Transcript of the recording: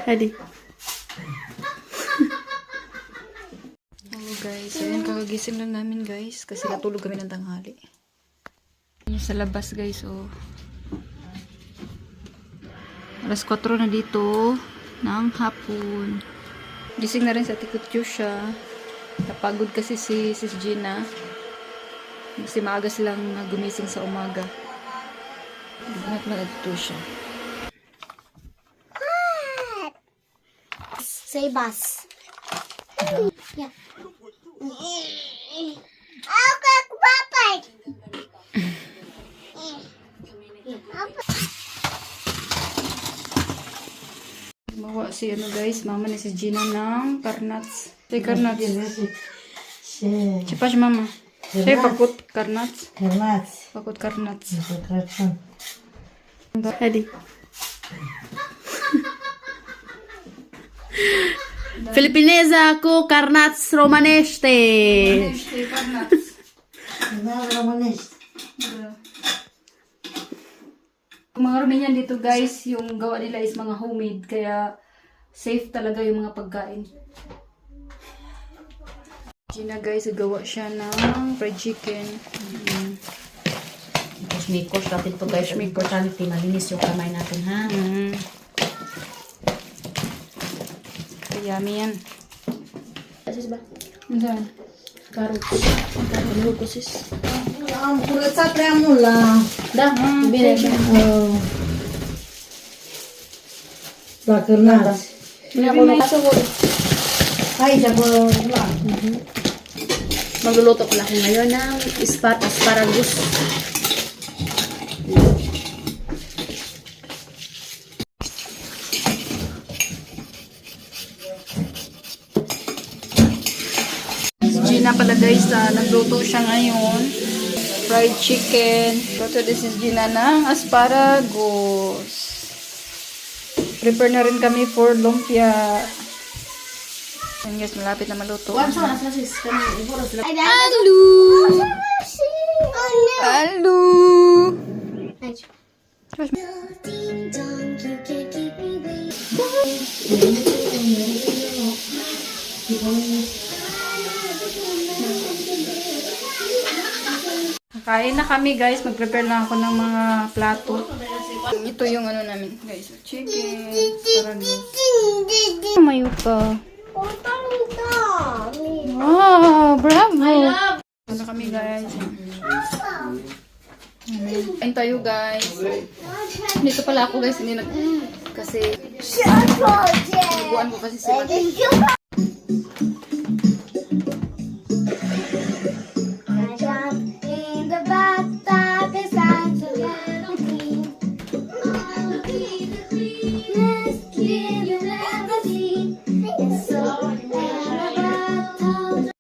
Hadi. Hello guys, ayan kakagising lang namin guys kasi natulog kami ng tanghali. Sa labas guys, oh. Alas 4 na dito ng hapon. Gising na rin sa tikot siya. Napagod kasi si Sis Gina. Kasi maaga silang gumising sa umaga. Nagmagto siya. Say bus. Yeah. Okay, Papa. Mawa si ano guys, mama ni si Gina ng karnats. Say karnats. Siapa si mama? Say pakut karnats. Pakut karnats. Hadi. Filipineza ako, karnats romaneste. Mga Romanian dito guys, yung gawa nila is mga homemade, kaya safe talaga yung mga pagkain. Gina guys, gawa siya ng fried chicken. Mikos natin to guys. Importante, malinis yung kamay natin ha. Yummy yan. Sis ba? Saan? Karot. Karot ko sis. Kulit sa tremula. Dah, bina siya. Bakit na? Ay, jabo lang. Magluluto pala ako ngayon ng asparagus. Gina pala guys, nagluto siya ngayon. Fried chicken. Luto this is Gina ng asparagus. Prepare na rin kami for lumpia. Ayan guys, malapit na maluto. Sis. Hello! Hello! Kain na kami guys. Mag-prepare na ako ng mga plato. Ito yung ano namin guys. Chicken, asparagus. Tumayo ka. Wow, bravo! Ano kami guys. Kain tayo guys. Dito pala ako guys. Hindi kasi nagbuan ko kasi sila.